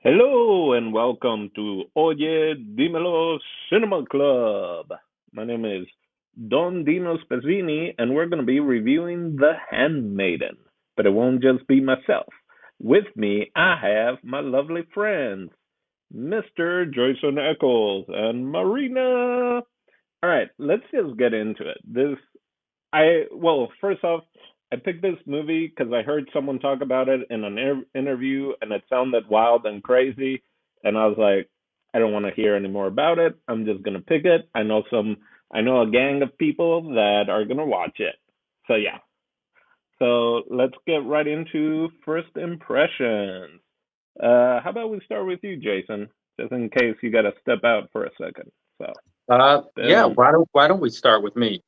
Hello and welcome to Oye Cinema Club. My name is Don Dino Spazzini, and we're going to be reviewing The Handmaiden. But it won't just be myself. With me, I have my lovely friends, Mr. Joyson Eccles and Marina. All right, let's just get into it. First off, I picked this movie because I heard someone talk about it in an interview, and it sounded wild and crazy, and I was like, I don't want to hear any more about it. I'm just gonna pick it. I know a gang of people that are gonna watch it. So yeah. So let's get right into first impressions. How about we start with you, Jason, just in case you got to step out for a second. So, Yeah, boom. why don't we start with me?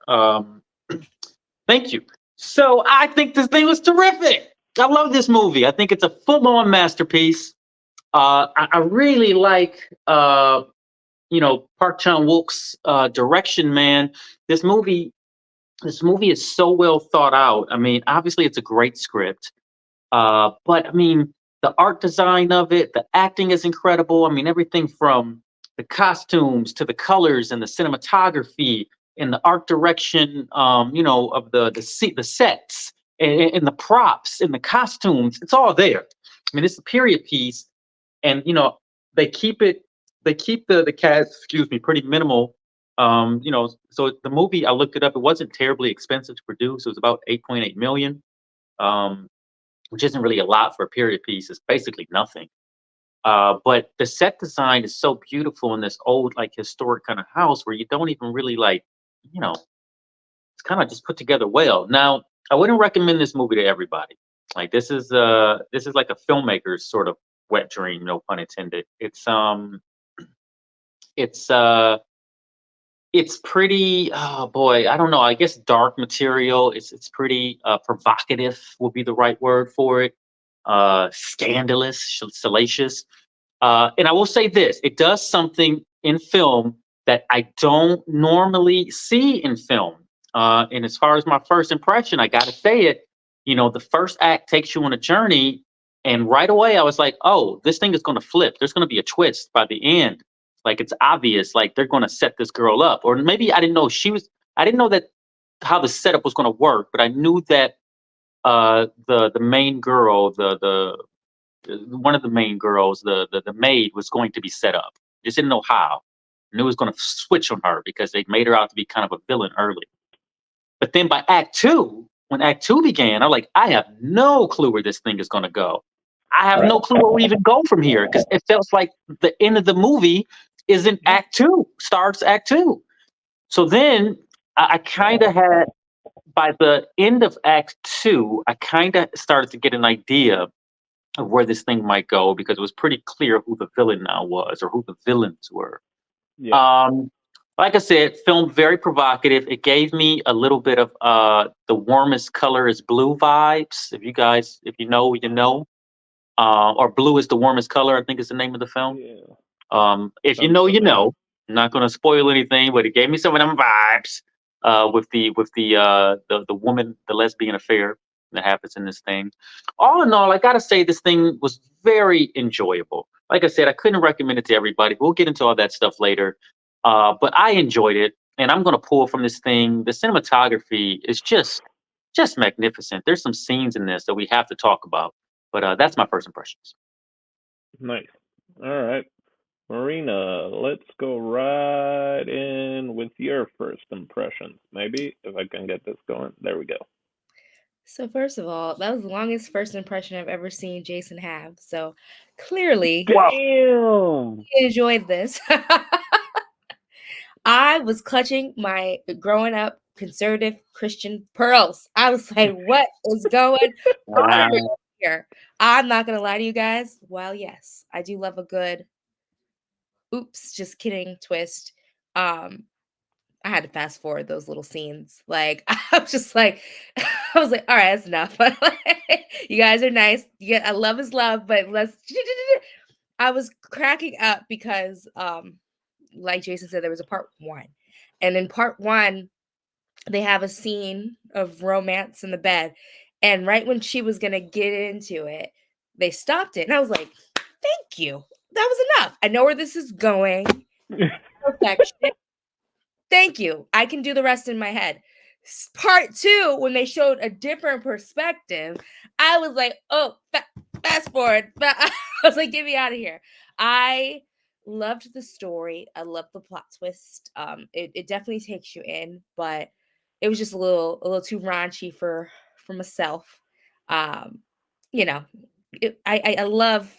Thank you. So I think this thing was terrific. I love this movie. I think it's a full-on masterpiece. I really like Park Chan-wook's direction. Man, this movie this movie is so well thought out. I mean, obviously it's a great script. But I mean, the art design of it, the acting is incredible. I mean, everything from the costumes to the colors and the cinematography and the art direction, of the sets and the props and the costumes. It's all there. I mean, it's a period piece, and they keep it, they keep the cast, excuse me, pretty minimal. So the movie, I looked it up. It wasn't terribly expensive to produce. It was about 8.8 million. Um, which isn't really a lot for a period piece. It's basically nothing. But the set design is so beautiful in this old, like historic kind of house where you don't even really like, you know, it's kind of just put together well. Now, I wouldn't recommend this movie to everybody. Like this is like a filmmaker's sort of wet dream, no pun intended. It's it's pretty, oh boy, I don't know, I guess dark material. It's pretty provocative would be the right word for it. Scandalous, salacious. And I will say this, it does something in film that I don't normally see in film. And as far as my first impression, I gotta say it, the first act takes you on a journey, and right away I was like, oh, this thing is gonna flip. There's gonna be a twist by the end. Like it's obvious, like they're gonna set this girl up. Or maybe I didn't know that how the setup was gonna work, but I knew that the main girl, one of the main girls, the maid was going to be set up. Just didn't know how. And it was going to switch on her because they made her out to be kind of a villain early. But then by Act Two, when Act Two began, I'm like, I have no clue where this thing is going to go. I have Right. no clue where we even go from here because it feels like the end of the movie isn't Act Two, starts Act Two. So then I kind of had, by the end of Act Two, I kind of started to get an idea of where this thing might go because it was pretty clear who the villain now was or who the villains were. Yeah. Um, like I said, film very provocative. It gave me a little bit of the warmest color is blue vibes. If you know, you know. Or blue is the warmest color, I think is the name of the film. Yeah. If you Sounds know, you familiar. know. I'm not going to spoil anything, but it gave me some of them vibes with the woman, the lesbian affair that happens in this thing. All in all, I got to say this thing was very enjoyable. Like I said, I couldn't recommend it to everybody. We'll get into all that stuff later. But I enjoyed it, and I'm going to pull from this thing. The cinematography is just magnificent. There's some scenes in this that we have to talk about. But that's my first impressions. Nice. All right. Marina, let's go right in with your first impressions. Maybe if I can get this going. There we go. So first of all, that was the longest first impression I've ever seen Jason have. So clearly Wow. Damn. he enjoyed this. I was clutching my growing up conservative Christian pearls. I was like, what is going on here? I'm not gonna lie to you guys. Well, yes, I do love a good oops, just kidding twist. Um, I had to fast forward those little scenes. Like I was just like, I was like, all right, that's enough. You guys are nice. I love is love, but let's. I was cracking up because, like Jason said, there was a part one, and in part one, they have a scene of romance in the bed, and right when she was gonna get into it, they stopped it, and I was like, Thank you. That was enough. I know where this is going. Perfection. Thank you. I can do the rest in my head. Part 2, when they showed a different perspective, I was like, oh, fast forward. I was like, get me out of here. I loved the story. I loved the plot twist. It definitely takes you in, but it was just a little too raunchy for myself. You know, I love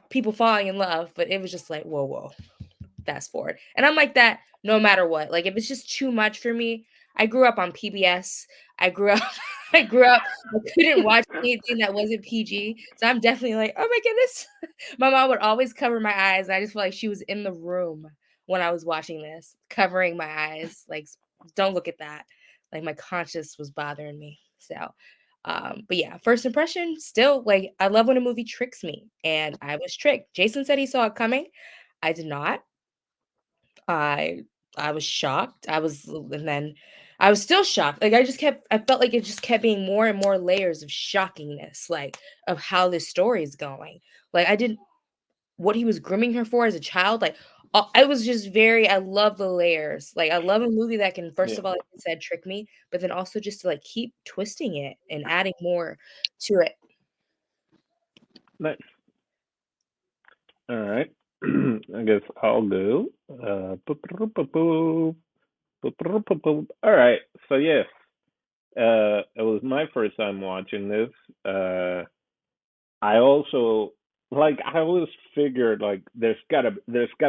people falling in love, but it was just like, whoa, fast forward. And I'm like that no matter what. Like if it's just too much for me, I grew up on PBS. I grew up I couldn't watch anything that wasn't PG. So I'm definitely like, oh my goodness. My mom would always cover my eyes. I just feel like she was in the room when I was watching this, covering my eyes. Like, don't look at that. Like my conscience was bothering me. So but yeah, first impression, still like I love when a movie tricks me. And I was tricked. Jason said he saw it coming. I did not. I I was shocked. And then I was still shocked. Like I felt like it just kept being more and more layers of shockingness, like of how this story is going. Like I didn't what he was grooming her for as a child. Like I was just I love the layers. Like I love a movie that can first Yeah, of all, like I said, trick me, but then also just to like keep twisting it and adding more to it. nice. All right. I guess I'll go. All right. So yes, it was my first time watching this. I also like I always figured like there's gotta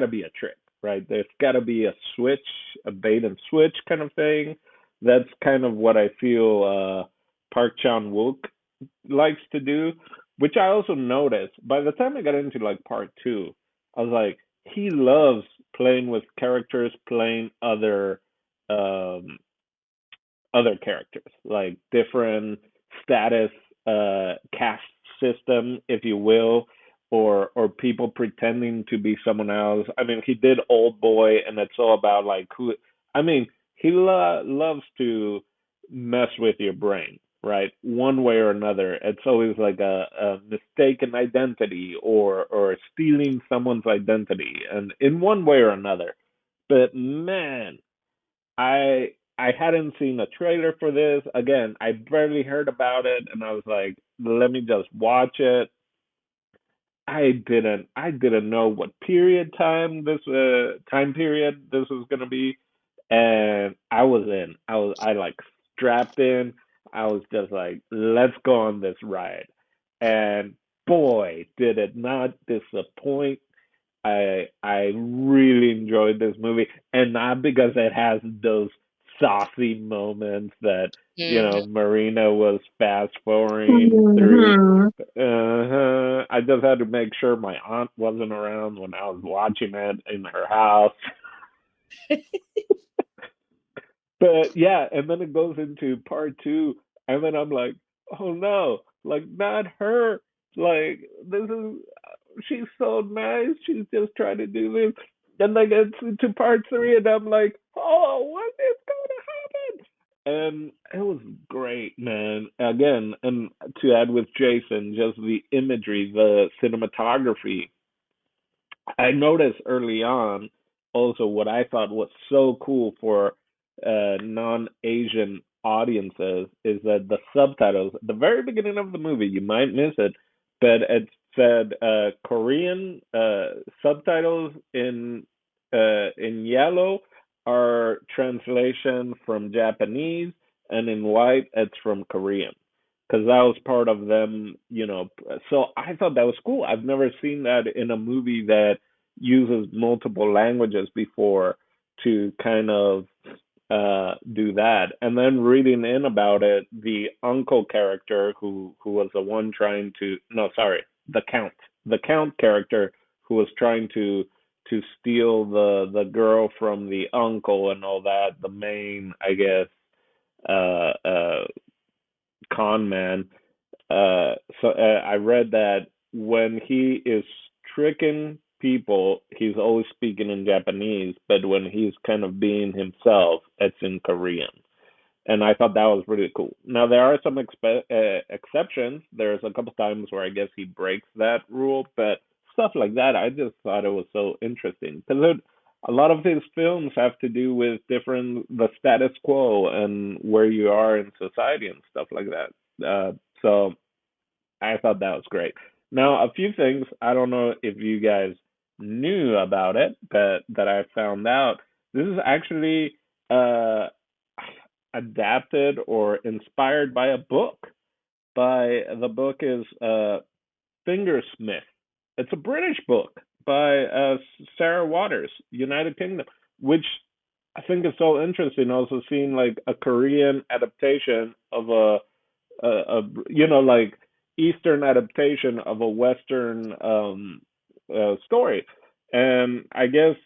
be a trick, right? There's gotta be a switch, a bait and switch kind of thing. That's kind of what I feel Park Chan-wook likes to do, which I also noticed. By the time I got into like part 2, I was like, he loves playing with characters, playing um other characters, like different status caste system, if you will, or people pretending to be someone else. I mean, he did Old Boy, and it's all about like who. I mean, he loves to mess with your brain, right? One way or another. It's always like a mistaken identity or stealing someone's identity, and in one way or another. But man, I hadn't seen a trailer for this. Again, I barely heard about it, and I was like, let me just watch it. I didn't know what time period this was gonna be, and I was in. I like strapped in. I was just like, let's go on this ride, and boy, did it not disappoint. I really enjoyed this movie, and not because it has those saucy moments that Mhm. Marina was fast forwarding through. Mhm. I just had to make sure my aunt wasn't around when I was watching it in her house. But yeah, and then it goes into part 2, and then I'm like, oh no, like not her. Like this is she's so nice. She's just trying to do this. Then they get to part 3, and I'm like, oh, what is going to happen? And it was great, man. Again, and to add with Jason, just the imagery, the cinematography. I noticed early on also what I thought was so cool for non-Asian audiences is that the subtitles at the very beginning of the movie, you might miss it, but it said Korean subtitles in yellow are translation from Japanese, and in white it's from Korean because that was part of them. So I thought that was cool. I've never seen that in a movie that uses multiple languages before to kind of do that. And then reading in about it, the uncle character who was the one trying to no, sorry, the count character who was trying to steal the girl from the uncle and all that, the main, I guess, con man. I read that when he is tricking people, he's always speaking in Japanese, but when he's kind of being himself, it's in Korean. And I thought that was really cool. Now there are some exceptions. There's a couple times where I guess he breaks that rule, but stuff like that, I just thought it was so interesting because a lot of his films have to do with the status quo and where you are in society and stuff like that. So I thought that was great. Now, a few things I don't know if you guys knew about it, but that I found out. This is actually uh, adapted or inspired by a book. The book is Fingersmith. It's a British book by Sarah Waters, United Kingdom, which I think is so interesting. Also, seeing like a Korean adaptation of like Eastern adaptation of a Western story. And I guess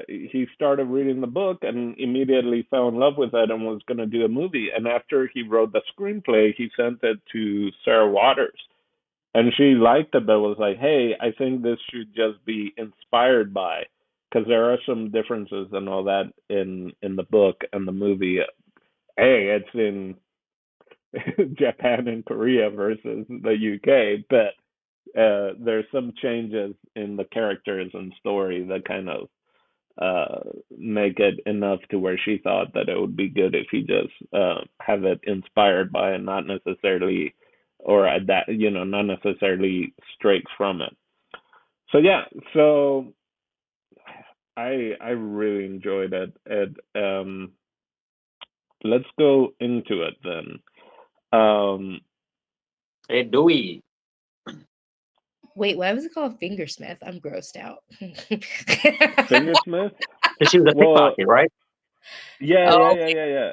he started reading the book and immediately fell in love with it and was going to do a movie. And after he wrote the screenplay, he sent it to Sarah Waters. And she liked it, but was like, hey, I think this should just be inspired by, because there are some differences and all that in the book and the movie. Hey, it's in Japan and Korea versus the UK, but there's some changes in the characters and story that kind of make it enough to where she thought that it would be good if he just have it inspired by and not necessarily not necessarily straight from it. So yeah, so I really enjoyed it. Let's go into it then. Hey, Dewey. Wait, why was it called Fingersmith? I'm grossed out. Fingersmith? Because she was a pickpocket, right? Yeah, Oh, yeah.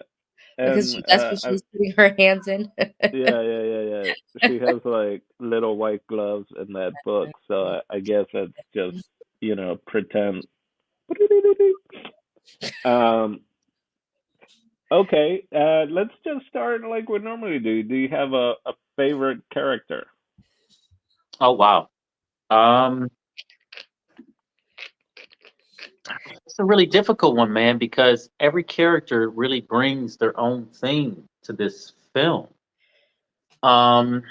because And that's what she's putting her hands in. yeah. She has like little white gloves in that book, so I guess it's just pretend. Um. Okay. Let's just start like we normally do. Do you have a favorite character? Oh wow. Um, it's a really difficult one, man, because every character really brings their own thing to this film. Um,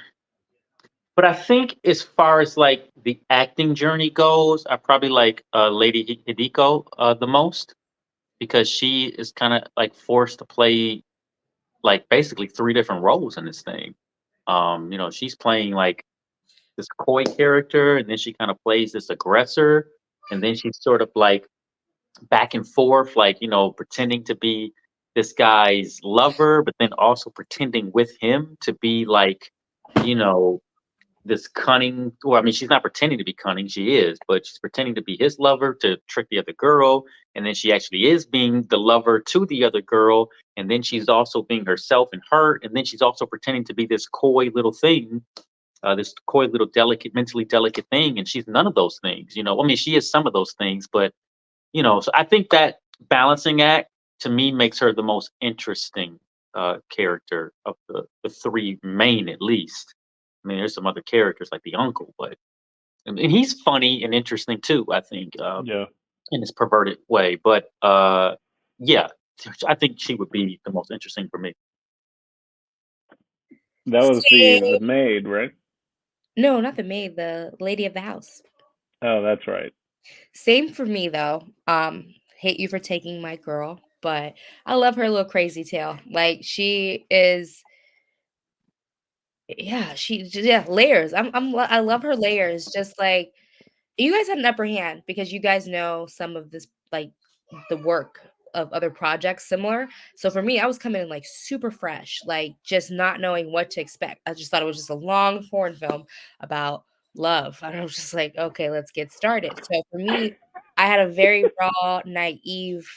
but I think as far as like the acting journey goes, I probably like Lady Hideko the most because she is kind of like forced to play like basically three different roles in this thing. She's playing like this coy character, and then she kind of plays this aggressor, and then she's sort of like back and forth, like pretending to be this guy's lover, but then also pretending with him to be like, you know, this cunning. Well, I mean, she's not pretending to be cunning; she is, but she's pretending to be his lover to trick the other girl, and then she actually is being the lover to the other girl, and then she's also being herself and hurt, and then she's also pretending to be this coy little thing, this coy little delicate, mentally delicate thing, and she's none of those things. I mean, she is some of those things, but so I think that balancing act to me makes her the most interesting character of the three main, at least. I mean, there's some other characters like the uncle, but and he's funny and interesting too. I think Yeah, in his perverted way, but yeah, I think she would be the most interesting for me. that was the Same. maid, right? No, not the maid, the lady of the house. Oh, that's right. Same for me though. Hate you for taking my girl, but I love her little crazy tail. Like she is, yeah, layers. I love her layers. Just like you guys had an upper hand because you guys know some of this, like the work of other projects similar. So for me, I was coming in like super fresh, like just not knowing what to expect. I just thought it was just a long foreign film about love. And I was just like, okay, let's get started. So for me, I had a very raw, naive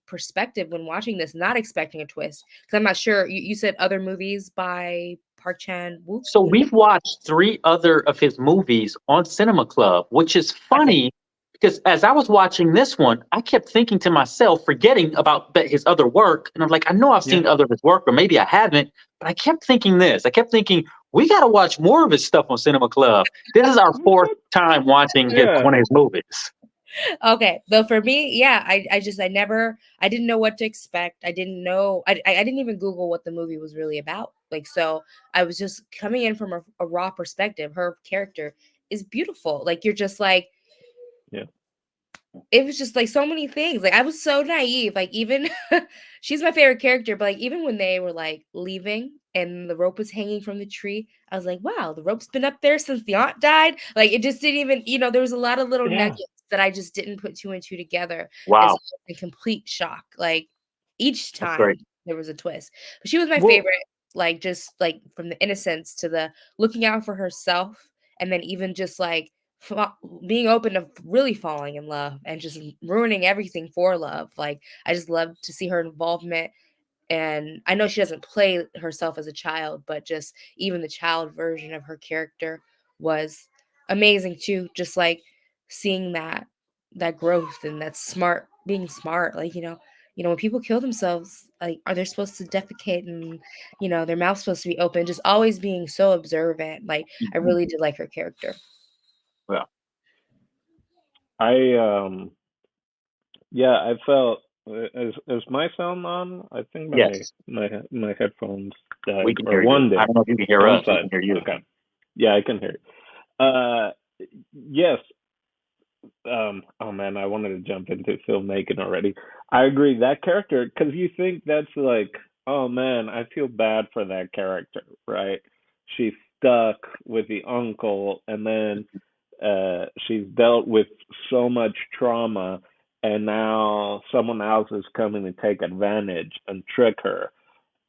perspective when watching this, not expecting a twist. Because I'm not sure. You said other movies by Park Chan-wook. So we've watched three other of his movies on Cinema Club, which is Okay. funny because as I was watching this one, I kept thinking to myself, forgetting about his other work, and I'm like, I know I've Yeah. seen other of his work, or maybe I haven't, but I kept thinking this. I kept thinking we got to watch more of his stuff on Cinema Club. This is our fourth What? time watching Yeah. one of his movies. Okay, though for me, yeah, I didn't know what to expect. I didn't know, I didn't even Google what the movie was really about. Like, so I was just coming in from a raw perspective. Her character is beautiful. Like, you're just like, Yeah. it was just like so many things. Like, I was so naive. Like, even she's my favorite character, but like even when they were like leaving and the rope was hanging from the tree, I was like, wow, the rope's been up there since the aunt died. Like, it just didn't even, there was a lot of little Yeah. nuggets that I just didn't put two and two together. And so Wow. I was in complete shock. Like, each That's time great. there was a twist. But she was my Well, favorite, like, just like from the innocence to the looking out for herself, and then even just like being open to really falling in love and just ruining everything for love. Like, I just love to see her involvement. And I know she doesn't play herself as a child, but just even the child version of her character was amazing too. Just like seeing that growth and that being smart. Like, when people kill themselves, like, are they supposed to defecate and their mouth's supposed to be open? Just always being so observant. Like, I really did like her character. Well, I I felt is my sound on? I think yes, my headphones we died, can or hear you. one I did. don't know if you can hear One us. We can side. hear you. Okay. Yeah, I can hear you. Yes. Oh man, I wanted to jump into filmmaking already. I agree that character, because you think that's like, oh man, I feel bad for that character, right? She's stuck with the uncle, and then she's dealt with so much trauma, and now someone else is coming to take advantage and trick her.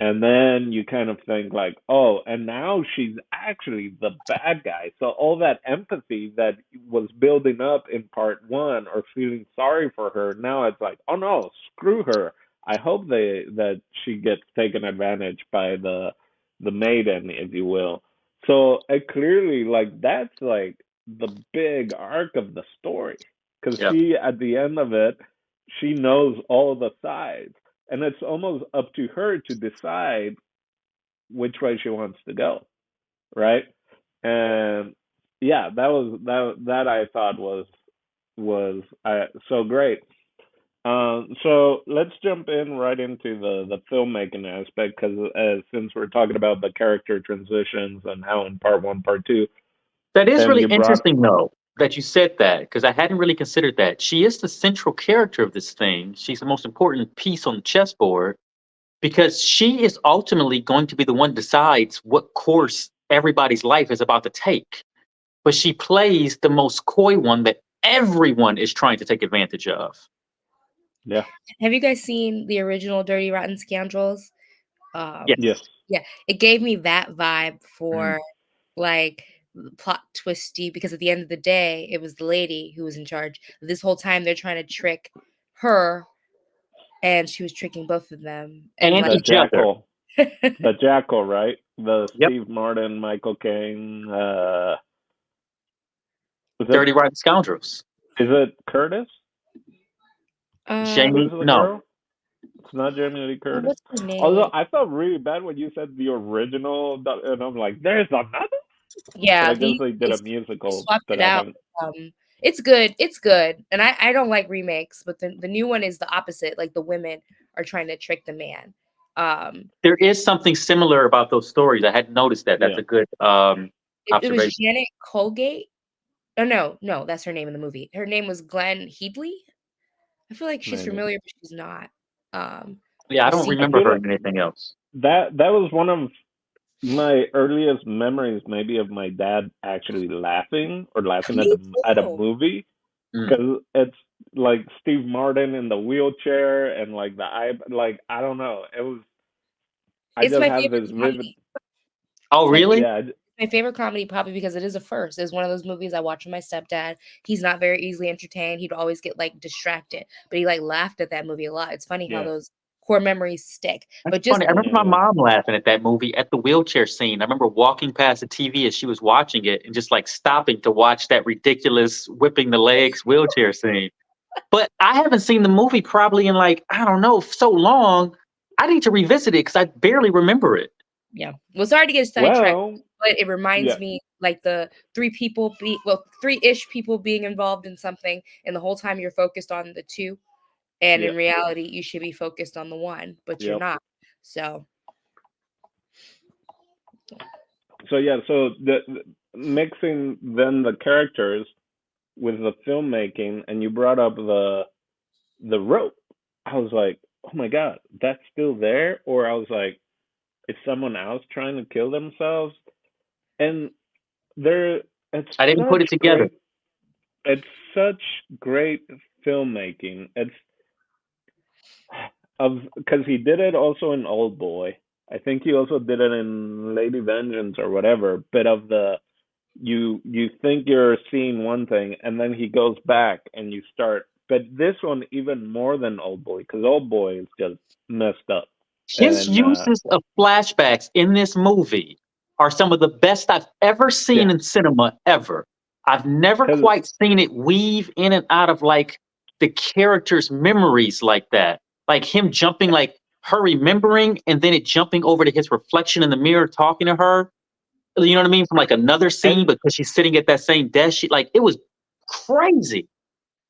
And then you kind of think like, oh, and now she's actually the bad guy. So all that empathy that was building up in part one, or feeling sorry for her, now it's like, oh no, screw her. I hope that she gets taken advantage by the maiden, if you will. So it clearly, like, that's like the big arc of the story, because Yeah. she, at the end of it, she knows all the sides, and it's almost up to her to decide which way she wants to go, right? And yeah, that I thought was so great. So let's jump in right into the filmmaking aspect, because since we're talking about the character transitions and how in part one, part two, That is and really you brought interesting, though, that you said that, because I hadn't really considered that. She is the central character of this thing. She's the most important piece on the chessboard because she is ultimately going to be the one who decides what course everybody's life is about to take. But she plays the most coy one that everyone is trying to take advantage of. yeah, Have you guys seen the original Dirty Rotten Scoundrels? Yes. yes, Yeah, it gave me that vibe Mm. for like plot twisty, because at the end of the day, it was the lady who was in charge. This whole time they're trying to trick her, and she was tricking both of them. And And like, the each other. jackal, right? The Yep. Steve Martin, Michael Caine. Is it Dirty Rotten Scoundrels. is it Curtis? um, Who's Jamie, the no. girl? It's not Jamie Lee Curtis. what's her name? Although I felt really bad when you said the original, and I'm like, there's another. But Yeah, I guess they they did a musical swapped that it I out. haven't. It's good. It's good. And I don't like remakes, but the new one is the opposite. Like, the women are trying to trick the man. There is something similar about those stories. I hadn't noticed that. That's Yeah, a good It was observation. Janet Colgate. Oh no, that's her name in the movie. Her name was Glenn Headley. I feel like she's maybe. familiar, but she's not. Yeah, I I've don't seen I remember feel her like in anything else. that was one of my earliest memories, maybe, of my dad actually laughing, or laughing me at a too. movie, Mm. because it's like Steve Martin in the wheelchair, and like like, I don't know, it was, I It's just my have favorite this vivid, comedy. Oh, It's my really? yeah, my favorite comedy, probably because it is a first. It's one of those movies I watch with my stepdad. He's not very easily entertained. He'd always get like distracted, but he like laughed at that movie a lot. It's funny how yeah, those core memories stick. That's But just funny. I remember my yeah. mom laughing at that movie at the wheelchair scene. I remember walking past the TV as she was watching it and just like stopping to watch that ridiculous whipping the legs wheelchair scene. But I haven't seen the movie probably in like, I don't know, so long. I need to revisit it because I barely remember it. yeah. Well, sorry to get sidetracked, Well, but it reminds yeah, me like the three-ish people being involved in something, and the whole time you're focused on the two, and yeah, in reality, you should be focused on the one, but you're yep. not. So So yeah, so mixing then the characters with the filmmaking, and you brought up the rope. I was like, oh my god, that's still there, or I was like, is someone else trying to kill themselves? And there, it's I didn't put such it together. great, it's such great filmmaking. It's of because he did it also in Old Boy. I think he also did it in Lady Vengeance or whatever. Bit of the you think you're seeing one thing and then he goes back and you start. But this one even more than Old Boy because Old Boy is just messed up. His And uses of flashbacks in this movie are some of the best I've ever seen yeah, in cinema ever. I've never because quite seen it weave in and out of like the characters' memories like that. Like him jumping, like her remembering, and then it jumping over to his reflection in the mirror talking to her. You know what I mean? From like another scene and because she's sitting at that same desk. Like it was crazy.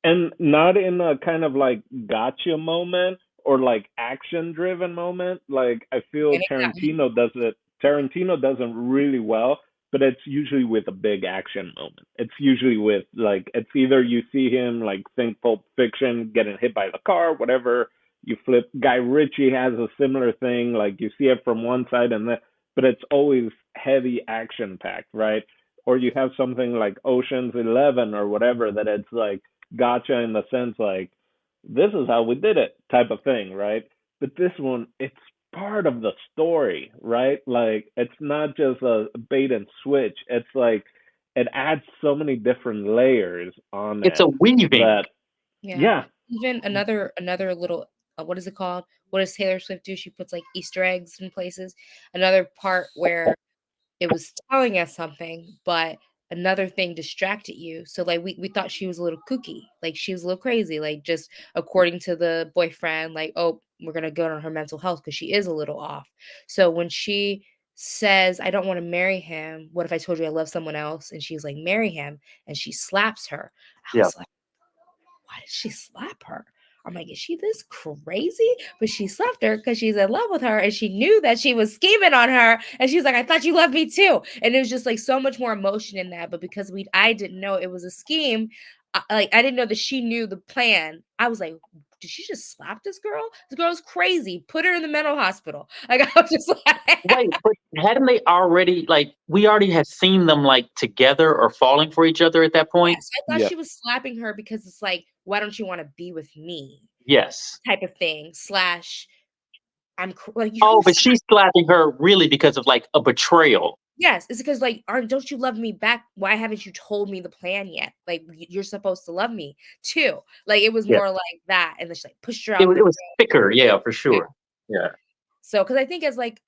and not in a kind of like gotcha moment or like action driven moment. Like I feel And it got me. Tarantino does it really well, but it's usually with a big action moment. It's usually with like it's either you see him like think Pulp Fiction getting hit by the car, whatever. You flip. Guy Ritchie has a similar thing. Like you see it from one side and then, but it's always heavy action packed, right? Or you have something like Ocean's 11 or whatever that it's like gotcha in the sense like this is how we did it type of thing, right? But this one, it's part of the story, right? Like it's not just a bait and switch. It's like it adds so many different layers on It's a it weaving. that Yeah. yeah, Even another little what is it called? What does Taylor Swift do? She puts like Easter eggs in places. Another part where it was telling us something, but another thing distracted you. So like we thought she was a little kooky, like she was a little crazy, like just according to the boyfriend, like, oh, we're gonna go on her mental health because she is a little off. So when she says, I don't want to marry him, what if I told you I love someone else? And she's like, marry him, and she slaps her. I Yeah. was like, why did she slap her? I'm like, is she this crazy? But she slapped her because she's in love with her and she knew that she was scheming on her. And she's like, I thought you loved me too. And it was just like so much more emotion in that. But because I didn't know it was a scheme, I didn't know that she knew the plan. I was like, did she just slap this girl? This girl's crazy. Put her in the mental hospital. Like I was just like, Wait, but hadn't they already like we already had seen them like together or falling for each other at that point? yes, I thought yeah. she was slapping her because it's like, why don't you want to be with me? Yes. Type of thing. Slash, like Oh, you. but she's slapping her really because of like a betrayal. Yes, it's because like, aren't don't you love me back? Why haven't you told me the plan yet? Like you're supposed to love me too. Like it was Yeah. more like that, and then she like pushed her It out was the it was room. thicker, yeah, for Yeah. sure. Yeah. So because I think as like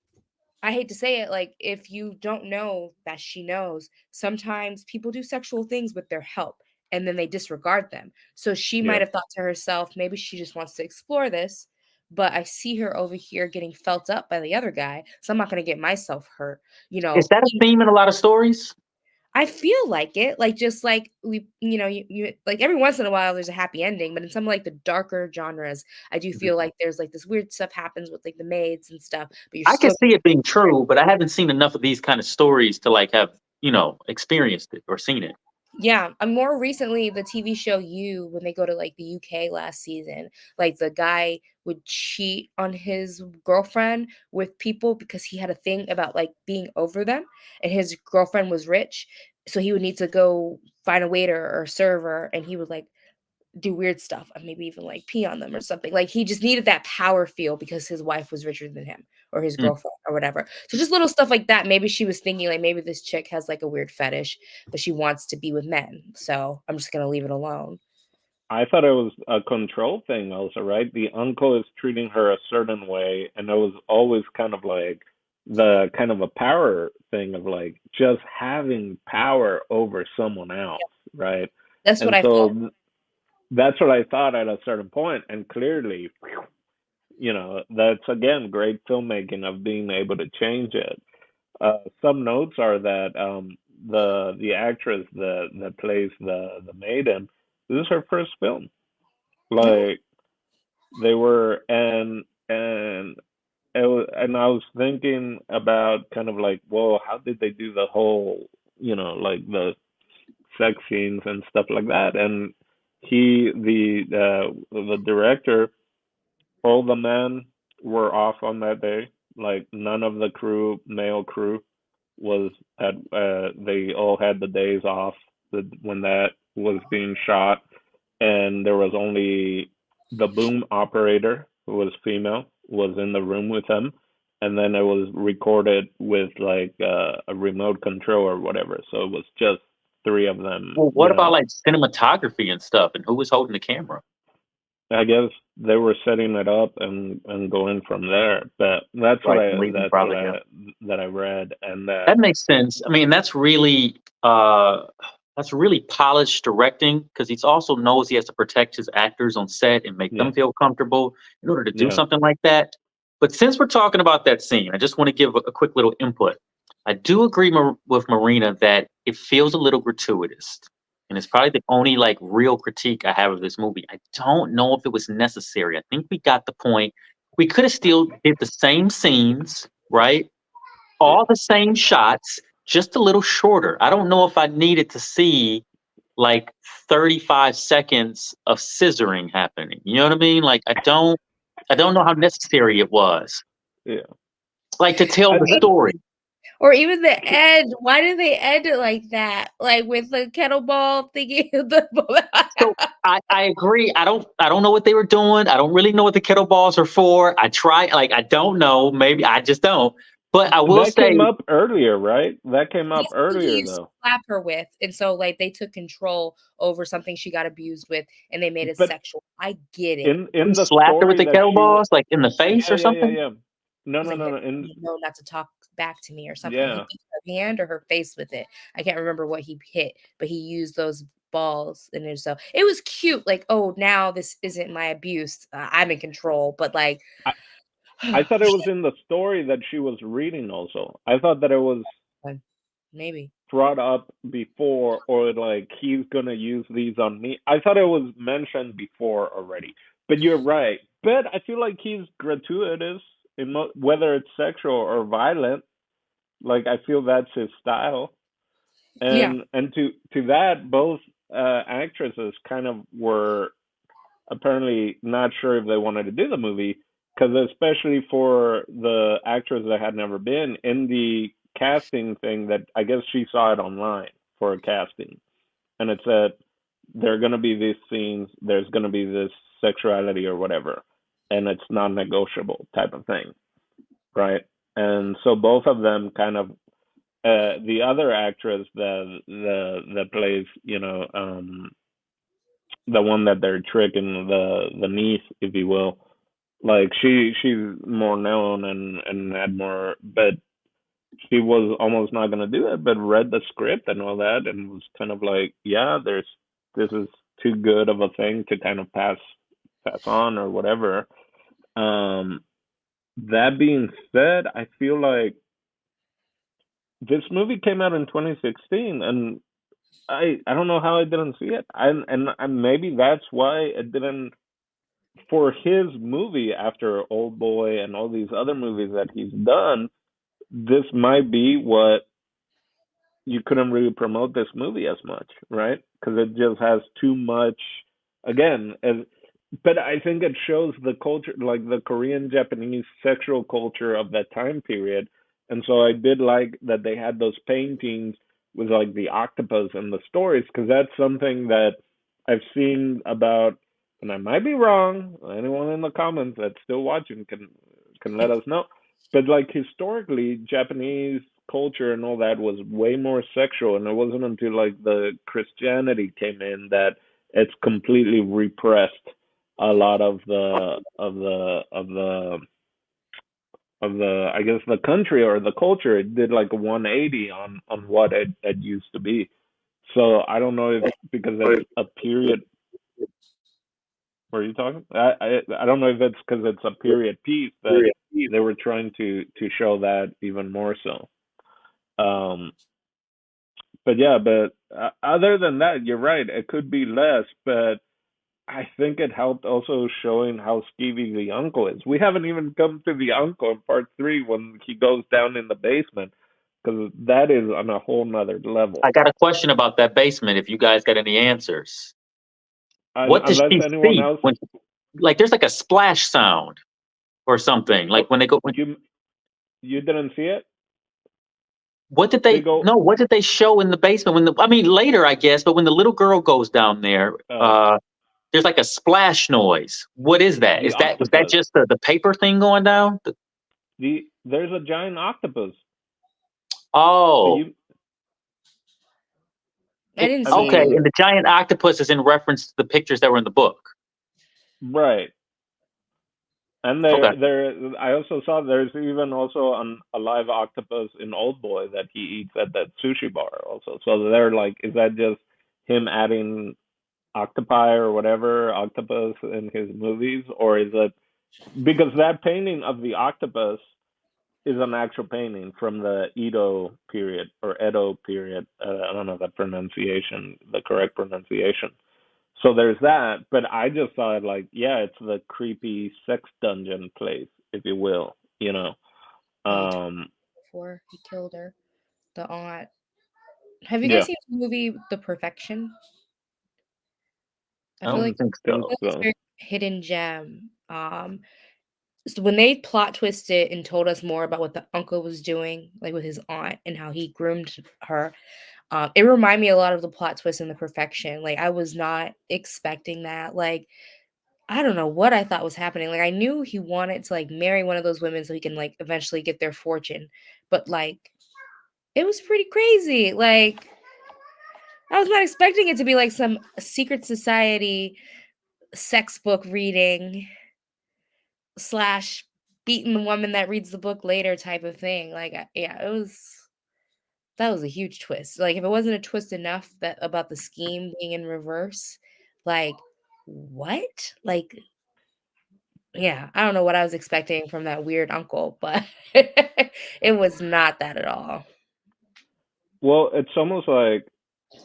I hate to say it, like if you don't know that she knows, sometimes people do sexual things with their help and then they disregard them. So she might Yeah. have thought to herself, maybe she just wants to explore this, but I see her over here getting felt up by the other guy, so I'm not going to get myself hurt. You Is know, that a theme in a lot of stories? I feel like it, like just like you like every once in a while there's a happy ending, but in some like the darker genres, I do Mhm. feel like there's like this weird stuff happens with like the maids and stuff, but you're I can still see it being true, but I haven't seen enough of these kind of stories to like have, experienced it or seen it. yeah. More recently the TV show You, when they go to like the UK last season, like the guy would cheat on his girlfriend with people because he had a thing about like being over them, and his girlfriend was rich, so he would need to go find a waiter or a server, and he would like do weird stuff and maybe even like pee on them or something. Like he just needed that power feel because his wife was richer than him or his Mm. girlfriend or whatever. So just little stuff like that. Maybe she was thinking like maybe this chick has like a weird fetish, but she wants to be with men. So I'm just gonna leave it alone. I thought it was a control thing also, right? The uncle is treating her a certain way, and it was always kind of like the kind of a power thing of like just having power over someone else, right? That's what And I felt. so that's what I thought at a certain point, and clearly, that's again great filmmaking of being able to change it. Some notes are that the actress that plays the maiden, this is her first film. No, Like they were, and and I was thinking about kind of like, whoa, how did they do the whole? like the sex scenes and stuff like that. And the director, all the men were off on that day. Like none of the male crew was at. They all had the days off when that was being shot, and there was only the boom operator, who was female, was in the room with him, and then it was recorded with like a remote control or whatever. So it was just three of them. Well, what about like cinematography and stuff, and who was holding the camera? I guess they were setting it up and going from there. But that's what Right, leaving probably, yeah. that I read, and That makes sense. I mean, that's really polished directing, because he also knows he has to protect his actors on set and make them feel comfortable in order to do something like that. But since we're talking about that scene, I just want to give a quick little input. I do agree with Marina that it feels a little gratuitous. And it's probably the only like real critique I have of this movie. I don't know if it was necessary. I think we got the point. We could have still did the same scenes, right? All the same shots, just a little shorter. I don't know if I needed to see like 35 seconds of scissoring happening. You know what I mean? Like I don't know how necessary it was. Yeah. Like to tell the story. Or even the end. Why did they end it like that? Like with the kettlebell thingy. So I agree. I don't know what they were doing. I don't really know what the kettlebells are for. I don't know. Maybe I just don't. But I will say that came up earlier, right? That came up earlier though. To slap her with, and so like they took control over something she got abused with, and they made it sexual. I get it. In the slapped her with the story that kettlebells, like in the face or something. Yeah. No. No, not to talk back to me or something. Yeah. He beat her hand or her face with it. I can't remember what he hit, but he used those balls, and so it was cute. Like, oh, now this isn't my abuse. I'm in control. But like, I thought it was in the story that she was reading. Also, I thought that it was maybe brought up before, or like he's gonna use these on me. I thought it was mentioned before already. But you're right. But I feel like he's gratuitous in whether it's sexual or violent. Like I feel that's his style. And to that, both actresses kind of were apparently not sure if they wanted to do the movie, because especially for the actress that had never been in the casting thing, that I guess she saw it online for a casting, and it said there are going to be these scenes, there's going to be this sexuality or whatever, and it's non-negotiable type of thing, right? And so both of them kind of the other actress that plays, the one that they're tricking, the niece, if you will, like she's more known and had more, but she was almost not gonna do it, but read the script and all that, and was kind of like, yeah, this is too good of a thing to kind of pass on or whatever. Um, that being said, I feel like this movie came out in 2016, and I don't know how I didn't see it. And maybe that's why it didn't, for his movie after Old Boy and all these other movies that he's done. This might be what you couldn't really promote this movie as much, right? Because it just has too much. Again, but I think it shows the culture, like the Korean Japanese sexual culture of that time period. And so I did like that they had those paintings with like the octopus and the stories, because that's something that I've seen about, and I might be wrong. Anyone in the comments that's still watching can let us know. But like historically, Japanese culture and all that was way more sexual, and it wasn't until like the Christianity came in that it's completely repressed a lot of the I guess the country or the culture. It did like a 180 on what it used to be. So I don't know if because it's a period. What are you talking? I don't know if it's because it's a period piece that they were trying to show that even more so. Um, but yeah, but other than that, you're right. It could be less, but I think it helped also showing how skeevy the uncle is. We haven't even come to the uncle in part 3 when he goes down in the basement. because that is on a whole nother level. I got a question about that basement. If you guys got any answers, what does Unless she anyone see else, when, like, there's like a splash sound or something? oh, Like when they go, you didn't see it? what did They they? go, No, what did they show in the basement? When the, I mean, later, I guess, but when the little girl goes down there, uh, there's like a splash noise. What is that? the Was that octopus. just the paper thing going down? There's a giant octopus. So Oh, you, I didn't I see okay. any. mean, And the giant octopus is in reference to the pictures that were in the book. right. And Okay. I also saw there's even also a live octopus in Old Boy that he eats at that sushi bar also. So they're like, is that just him adding octopi or whatever octopus in his movies, or is it because that painting of the octopus is an actual painting from the Edo period or Edo period? I don't know the correct pronunciation. So there's that, but I just saw it like, yeah, it's the creepy sex dungeon place, if you will, you know. Oh, he told me Um, before he killed her, the aunt. Have you guys yeah, seen the movie The Perfection? I I feel don't like think think so. it's a so. very hidden gem. So when they plot twisted and told us more about what the uncle was doing, like with his aunt and how he groomed her, it reminded me a lot of the plot twist in The Perfection. Like I was not expecting that. Like I don't know what I thought was happening. Like I knew he wanted to like marry one of those women so he can like eventually get their fortune, but like it was pretty crazy. Like I was not expecting it to be like some secret society sex book reading slash beating the woman that reads the book later type of thing. Like, yeah, it was that was a huge twist. Like, if it wasn't a twist enough that about the scheme being in reverse, like, what? Like, yeah, I don't know what I was expecting from that weird uncle, but it was not that at all. Well, it's almost like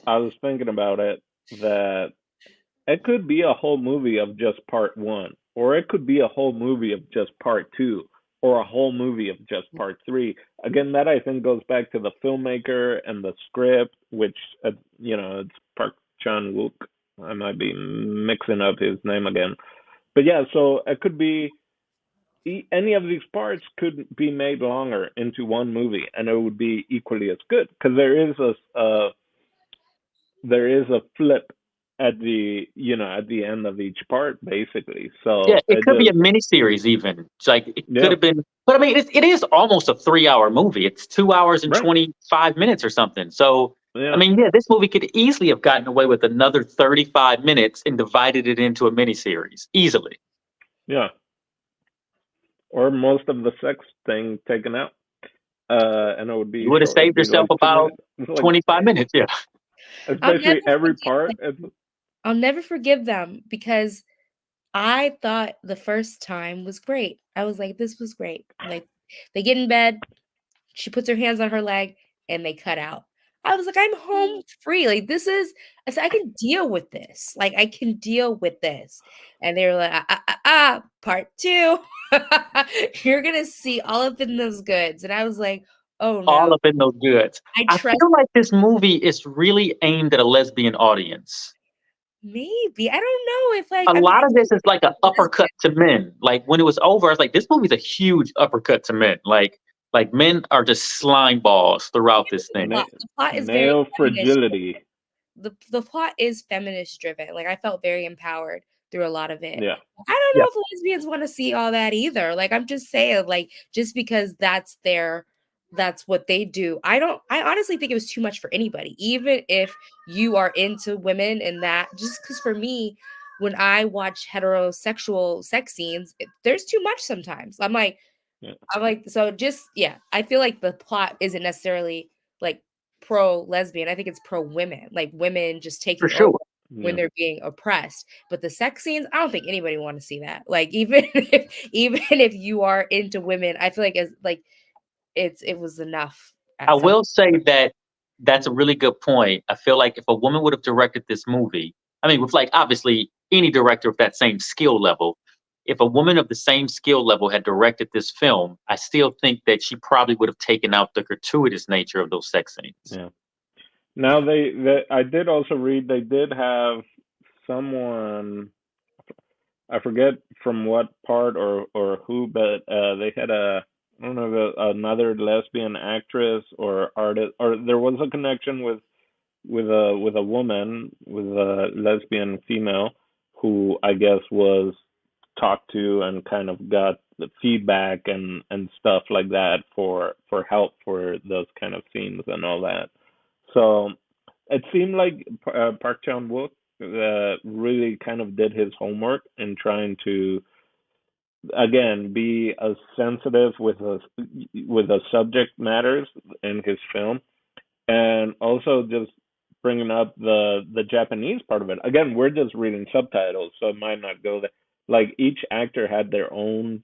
I was thinking about it that it could be a whole movie of just part one, or it could be a whole movie of just part two, or a whole movie of just part three. Again, that I think goes back to the filmmaker and the script, which, it's Park Chan-wook. I might be mixing up his name again. But yeah, so it could be any of these parts could be made longer into one movie, and it would be equally as good because there is a flip at the end of each part basically. Yeah, So it it could be a just miniseries even. It's like it could yeah, have been, but I mean, it is almost a 3 hour movie. It's 2 hours and right, 25 minutes or something. So, I yeah, mean, yeah, this movie could easily have gotten away with another 35 minutes and divided it into a miniseries easily. yeah, or most of the sex thing taken out, and it would You be would have short. It'd saved be yourself like two about minutes. It's like 25 minutes. Yeah, I'll never especially every forgive part. them. It's I'll never forgive them because I thought the first time was great. I was like, this was great. Like they get in bed, she puts her hands on her leg and they cut out. I was like, I'm home free. Like this is I said, I can deal with this. Like I can deal with this. And they were like, part two. You're gonna see all up in those goods. And I was like, oh all no. up in those goods. I I trust feel like this movie is really aimed at a lesbian audience. maybe. I don't know if like A I mean lot I of this is like an guess uppercut to men. Like when it was over, I was like, this movie's a huge uppercut to men. Like men are just slime balls throughout this the thing. plot. The plot is very male feminist. fragility. The plot is feminist driven. Like I felt very empowered through a lot of it. Yeah, I don't Yeah, know if lesbians want to see all that either. Like I'm just saying, like just because that's what they do. I honestly think it was too much for anybody, even if you are into women and that just because for me, when I watch heterosexual sex scenes, there's too much sometimes. yeah, So just yeah, I feel like the plot isn't necessarily like pro lesbian. I think it's pro women, like women just for taking over sure. when yeah. they're being oppressed. But the sex scenes, I don't think anybody want to see that. Like even if you are into women, I feel like it was enough I at some will say that that's a really good point. I feel like if a woman would have directed this movie, I mean, with like obviously any director of that same skill level, if a woman of the same skill level had directed this film, I still think that she probably would have taken out the gratuitous nature of those sex scenes. Yeah. Now I did also read they did have someone, I forget from what part or who, but they had I don't know another lesbian actress or artist, or there was a connection with a woman, with a lesbian female who I guess was talked to and kind of got the feedback and stuff like that for help for those kind of scenes and all that. So it seemed like Park Chan-wook really kind of did his homework in trying to again be as sensitive with the subject matters in his film, and also just bringing up the Japanese part of it. Again, we're just reading subtitles, so it might not go there. Like each actor had their own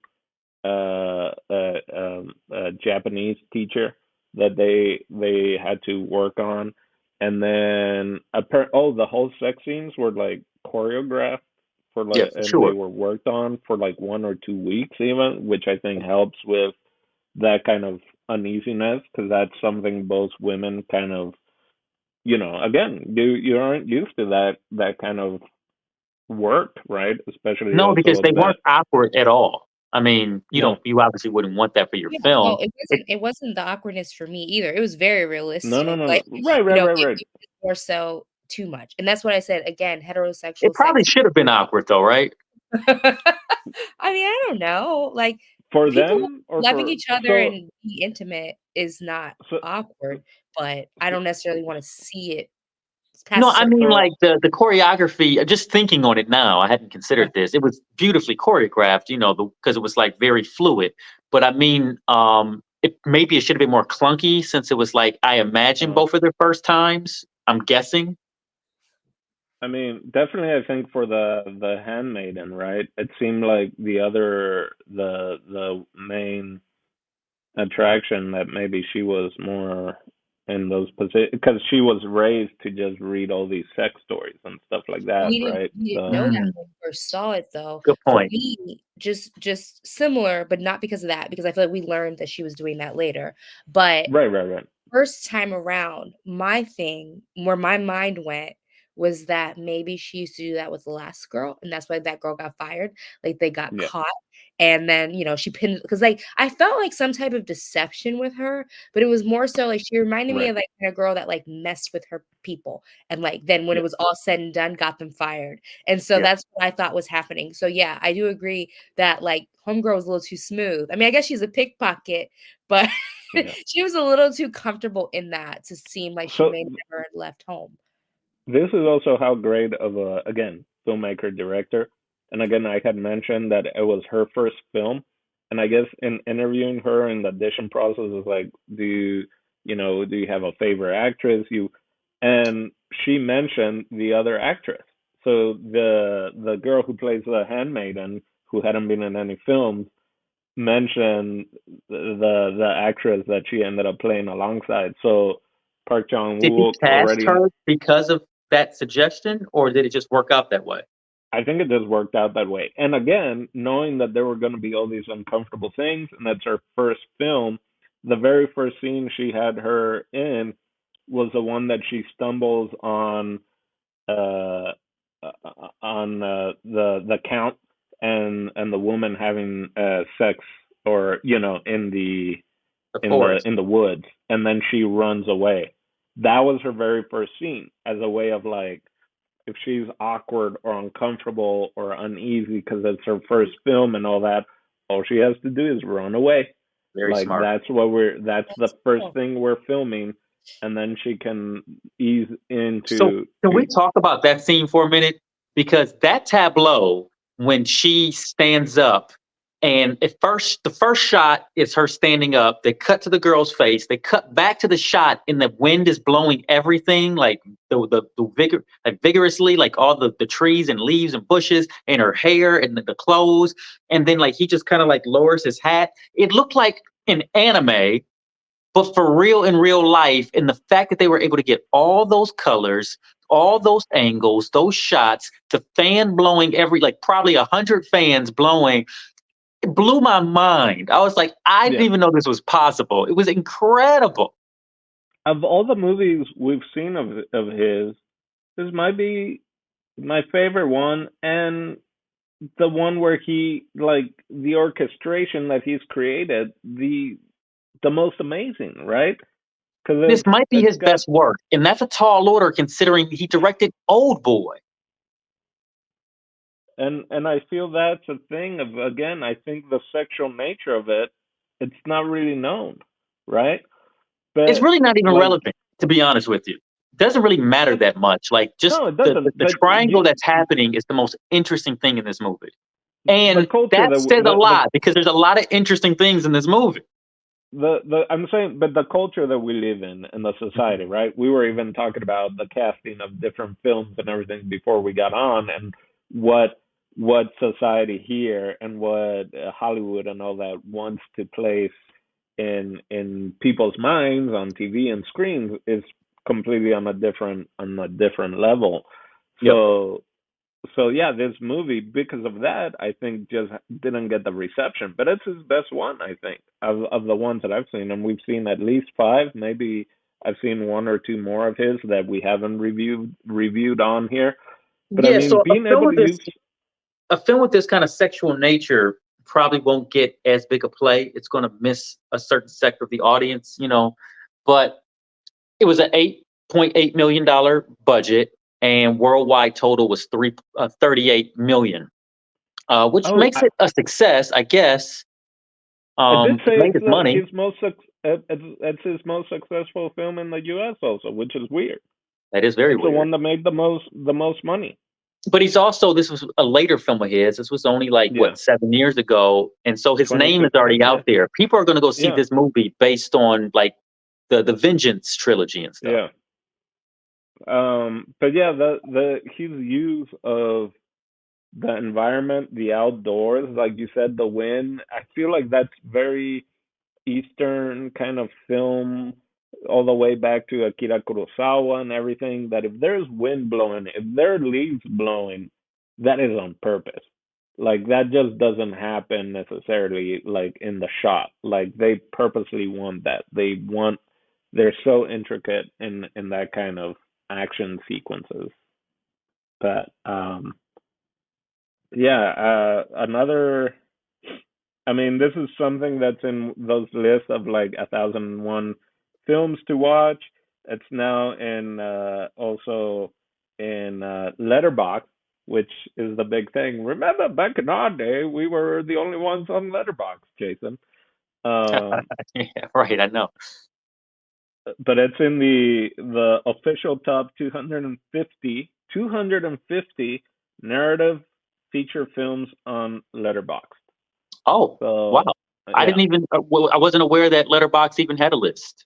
Japanese teacher that they had to work on, and then the whole sex scenes were like choreographed for Yeah, like, for and they sure. were worked on for like 1 or 2 weeks even, which I think helps with that kind of uneasiness because that's something both women kind of, again, you aren't used to that kind of work, right? Especially No, because also they that. weren't awkward at all. I mean, Yeah. you obviously wouldn't want that for your Yeah, film. no, it wasn't the awkwardness for me either. It was very No, no, realistic. no, no. Like, Right, right, right, right. it was more so too much. And that's what I said again, It heterosexual probably sex. should have been awkward though, right? I mean, I don't know. Like For people them or loving for each other so and be intimate is not so awkward, but I don't necessarily want to see it No, past a I certain mean so like the choreography. Just thinking on it now, I hadn't considered point. this. It was beautifully choreographed, because it was like very fluid. But I mean, maybe it should have been more clunky since it was like I imagine uh both of their first times. I'm guessing. I mean, definitely I think for the handmaiden, right? It seemed like the main attraction that maybe she was more in those positions because she was raised to just read all these sex stories and stuff like that, right? We didn't know So that Mm, when we first saw it though. good For point. me, just similar, but not because of that, because I feel like we learned that she was doing that later. But right, right, right. first time around, my thing where my mind went was that maybe she used to do that with the last girl, and that's why that girl got fired. Like they got Yeah, caught, and then she pinned because like I felt like some type of deception with her, but it was more so like she reminded me right. of like kind of girl that like messed with her people, and like then when it Yeah, was all said and done, got them fired. And so yeah, that's what I thought was happening. So yeah, I do agree that like homegirl was a little too smooth. I mean, I guess she's a pickpocket, but yeah. she was a little too comfortable in that to seem like she So may never have left home. this is also how great of a, again, filmmaker director. And again, I had mentioned that it was her first film, and I guess in interviewing her in the audition process is like, do you have a favorite actress? And she mentioned the other actress. So the girl who plays the handmaiden, who hadn't been in any films, mentioned the actress that she ended up playing alongside. So Park Chan Did he Wook cast already, her because of that suggestion, or did it just work out that way? I think it just worked out that way. And again, knowing that there were going to be all these uncomfortable things, and that's her first film, the very first scene she had her in was the one that she stumbles uh, on the count and the woman having sex, or The in the forest. in the woods, and then she runs away. That was her very first scene, as a way of like, if she's awkward or uncomfortable or uneasy because it's her first film and all that, all she has to do is run away. Very Like smart. that's the That's first cool. thing we're filming, and then she can ease So into can we to talk about that scene for a minute? Because that tableau, when she stands up, and the first shot is her standing up. They cut to the girl's face. They cut back to the shot, and the wind is blowing everything like like vigorously, like all the trees and leaves and bushes, and her hair and the clothes. And then like he just kind of like lowers his hat. It looked like an anime but for real in real life, and the fact that they were able to get all those colors, all those angles, those shots, the fan blowing probably 100 fans blowing. It blew my mind. I was like, I didn't even know this was possible. It was incredible. Of all the movies we've seen of his, this might be my favorite one, and the one where he, like, the orchestration that he's created, the most amazing, right? Because This might be it's his got, best work, and that's a tall order considering he directed Old Boy. and I feel that's a thing of, again, I think the sexual nature of it, it's not really known, right? It's But really not even like, relevant, to be honest with you. It doesn't really matter that much. Like, just no, it the doesn't. But triangle that's happening is the most interesting thing in this movie. the And culture that that says a lot because there's a lot of interesting things in this movie. the I'm saying, but the culture that we live in the society, right? We were even talking about the casting of different films and everything before we got on, and what what society here and what Hollywood and all that wants to place in people's minds on TV and screens is completely on a different level. Yep. So yeah, this movie, because of that, I think just didn't get the reception. But it's his best one, I think, of the ones that I've seen, and we've seen at least five. Maybe I've seen one or two more of his that we haven't reviewed on here. But I Yeah, mean, so being able to use, a film with this kind of sexual nature probably won't get as big a play. It's going to miss a certain sector of the audience, but it was an $8.8 million budget, and worldwide total was 38 million, which oh, makes it a success, I guess. I did It say made it's its money. it's his most successful film in the U.S. also, which is weird. That is very It's the weird. one that made the most money. But this was a later film of his. This was only like, Yeah, 7 years ago. And so his name is 26. already Yeah, out there. People are going to go see yeah, this movie based on like the Vengeance trilogy and stuff. yeah. But yeah, the his use of the environment, the outdoors, like you said, the wind. I feel like that's very Eastern kind of film, all the way back to Akira Kurosawa and everything. That if there's wind blowing, if there are leaves blowing, that is on purpose. Like that just doesn't happen necessarily like in the shot. Like they purposely want that. They're so intricate in that kind of action sequences. But yeah, another. I mean, this is something that's in those lists of like 1,001 films to watch. It's now in also in Letterbox, which is the big thing. Remember, back in our day, we were the only ones on Letterbox, Jason. Um, Yeah, right. I know. but it's in the official top 250 narrative feature films on Letterboxd. Oh, wow. So I yeah, didn't even, I wasn't aware that Letterbox even had a list.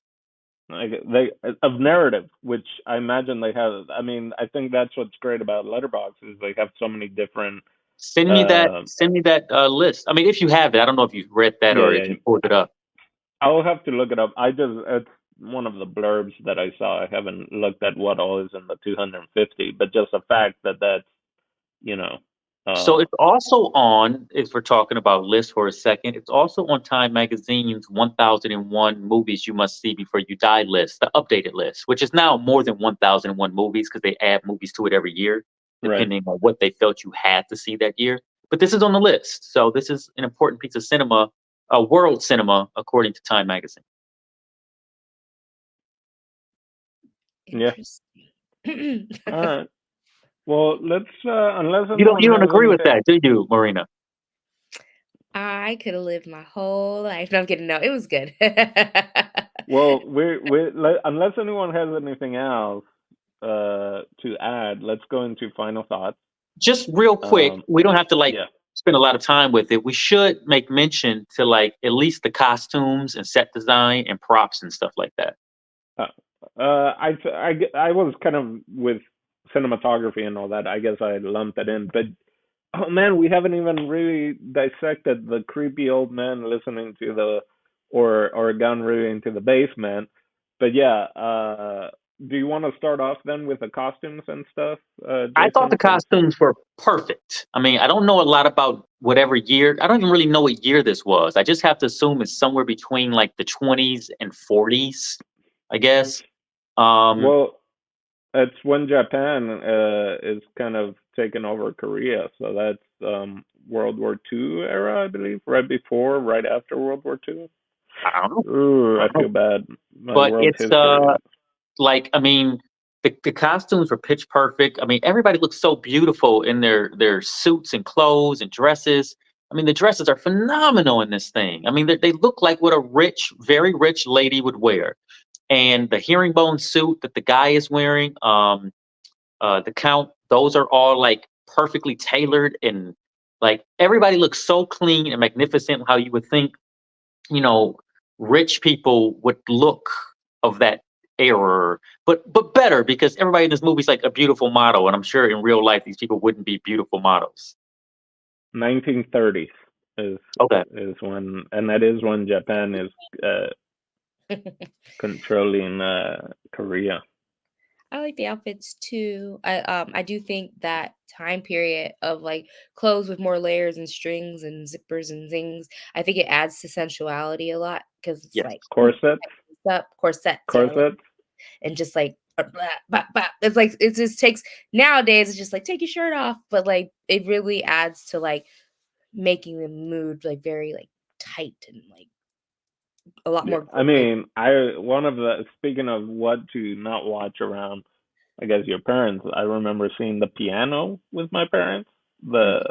like they of narrative, which I imagine they have. I mean, I think that's what's great about Letterbox is they have so many different. Uh, Send me that list. I mean, if you have it, I don't know if you've read that yeah, or yeah, if you yeah. pulled it up. I'll have to look it up. It's one of the blurbs that I saw. I haven't looked at what all is in the 250, but just the fact that that's you know, So uh, it's also on, if we're talking about lists for a second, it's also on Time Magazine's 1001 movies you must see before you die list, the updated list, which is now more than 1001 movies because they add movies to it every year, right. depending on what they felt you had to see that year. But this is on the list. So this is an important piece of cinema, world cinema, according to Time Magazine. Yeah. Interesting. All right. Well, let's unless You anyone don't has agree with anything. that, do you, Marina? I could have lived my whole life. No, I'm kidding. No, it was good. Well, unless anyone has anything else to add, let's go into final thoughts. Just real quick, Um, we don't have to like yeah. spend a lot of time with it. We should make mention to like at least the costumes and set design and props and stuff like that. Uh, I was kind of with cinematography and all that. I guess I lumped it in, but oh man, we haven't even really dissected the creepy old man listening to the or gun really into the basement. But yeah, do you want to start off then with the costumes and stuff, I thought the Jason? costumes were perfect. I mean, I don't know a lot about whatever year. I don't even really know what year this was. I just have to assume it's somewhere between like the 20s and 40s, I guess. Well, it's when Japan is kind of taking over Korea, so that's World War II era, I believe, right before, right after World War II. I don't know. Ooh, I I don't know. feel bad. My But world it's history. like, I mean, the costumes were pitch perfect. I mean, everybody looks so beautiful in their suits and clothes and dresses. I mean, the dresses are phenomenal in this thing. I mean, they look like what a rich, very rich lady would wear. And the herringbone suit that the guy is wearing, the count, those are all like perfectly tailored, and like everybody looks so clean and magnificent, how you would think, you know, rich people would look of that era, but better, because everybody in this movie is like a beautiful model, and I'm sure in real life these people wouldn't be beautiful models. 1930s is Okay. when, and that is when Japan is controlling Korea. I like the outfits too. I do think that time period of like clothes with more layers and strings and zippers and things, I think it adds to sensuality a lot because it's Yes. like Corsets, corsets, yeah, like, corsets. and just like blah, blah, blah. It's like it just takes nowadays. It's just like take your shirt off, but like it really adds to like making the mood like very like tight and like a lot Yeah, more. I mean, I one of the speaking of what to not watch around, I guess your parents. I remember seeing The Piano with my parents, the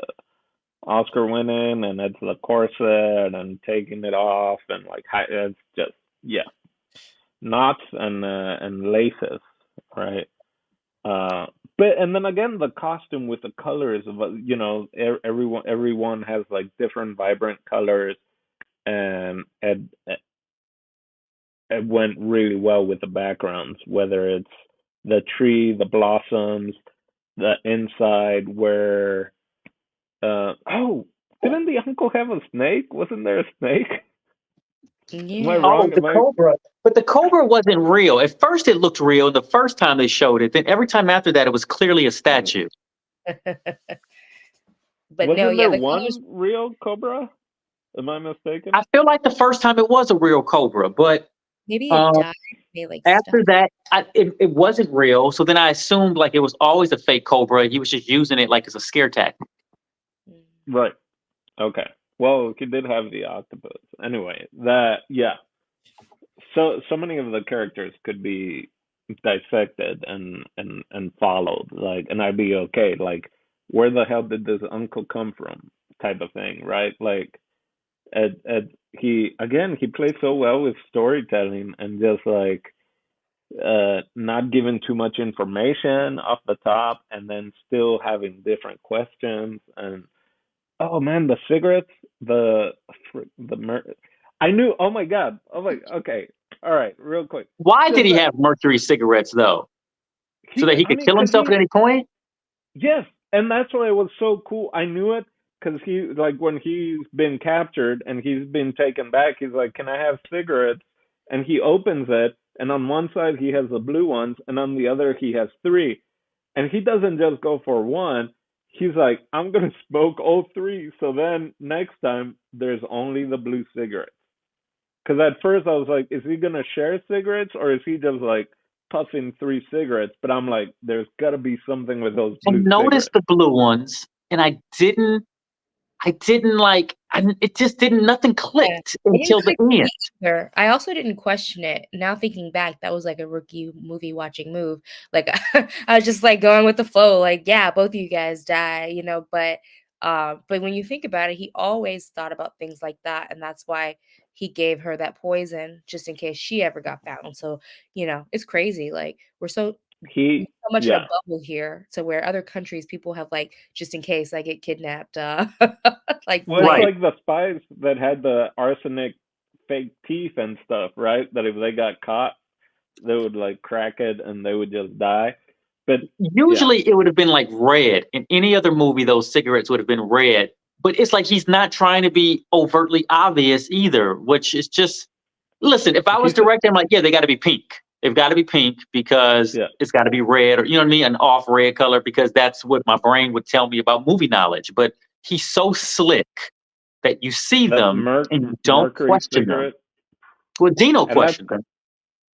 Oscar winning, and it's the corset and taking it off, and like it's just, yeah, knots and laces, right? Uh, but and then again, the costume with the colors of everyone has like different vibrant colors, and it went really well with the backgrounds, whether it's the tree, the blossoms, the inside where oh, didn't the uncle have a snake? Wasn't there a snake? Am I Yeah. Oh, wrong? the Am I cobra. But the cobra wasn't real. At first it looked real the first time they showed it. Then every time after that it was clearly a statue. But no, wasn't yeah, there the colors. one real cobra? Am I mistaken? I feel like the first time it was a real cobra, but Maybe it um died. They like stuff. after that it wasn't real. So then I assumed like it was always a fake cobra. He was just using it like as a scare tactic. Mm. Right. Okay. Well, he did have the octopus. Anyway, that, yeah. So many of the characters could be dissected and followed, like, and I'd be okay. Like, where the hell did this uncle come from? Type of thing, right? Like, he plays so well with storytelling and just like not giving too much information off the top, and then still having different questions. And oh man, the cigarettes, the the I knew. Oh my god. Oh my. Okay. All right. Real quick. Why did Just he have mercury cigarettes though? So that he I could mean, kill cause himself at any point? yes, and that's why it was so cool. I knew it because he, like, when he's been captured and he's been taken back, he's like, "Can I have cigarettes?" And he opens it, and on one side he has the blue ones, and on the other he has three. And he doesn't just go for one. He's like, "I'm gonna smoke all three." So then next time there's only the blue cigarettes. Because at first I was like, "Is he gonna share cigarettes or is he just like puffing three cigarettes?" But I'm like, "There's gotta be something with those I blue noticed cigarettes." the blue ones, and I didn't like. It just didn't. Nothing Yeah. clicked It didn't until the click with end. me either. I also didn't question it. Now thinking back, that was like a rookie movie watching move. Like I was just like going with the flow. Like, yeah, both of you guys die, you know. But when you think about it, he always thought about things like that, and that's why he gave her that poison just in case she ever got found. So it's crazy. Like we're so He, much in a yeah. bubble here to where other countries people have like just in case I get kidnapped, like Well, it's Right. plans. like the spies that had the arsenic fake teeth and stuff, right? That if they got caught, they would like crack it and they would just die. But yeah, Usually it would have been like red. In any other movie, those cigarettes would have been red. But it's like he's not trying to be overtly obvious either, which is just listen, if I was he's directing, I'm like, yeah, they got to be pink. It's got to be pink because Yeah, it's got to be red, or you know what I mean, an off red color, because that's what my brain would tell me about movie knowledge. But he's so slick that you see that them and you don't Mercury question them. cigarette, Well, Dino and that's questioned them.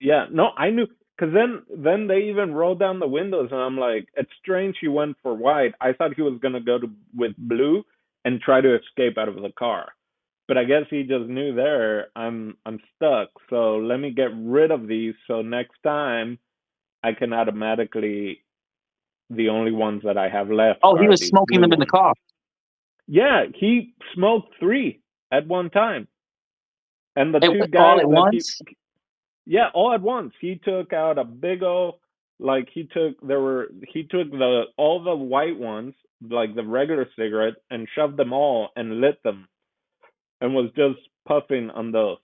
yeah. No, I knew because then they even rolled down the windows, and I'm like, it's strange he went for white. I thought he was gonna go to with blue and try to escape out of the car, but I guess he just knew there I'm stuck. So let me get rid of these, so next time I can automatically the only ones that I have left Oh, he are was these smoking blue them in the ones. car. Yeah, he smoked three at one time. And the It two was all guys at that once. yeah, all at once. He took out a big old, like he took the all the white ones, like the regular cigarette, and shoved them all and lit them and was just puffing on those.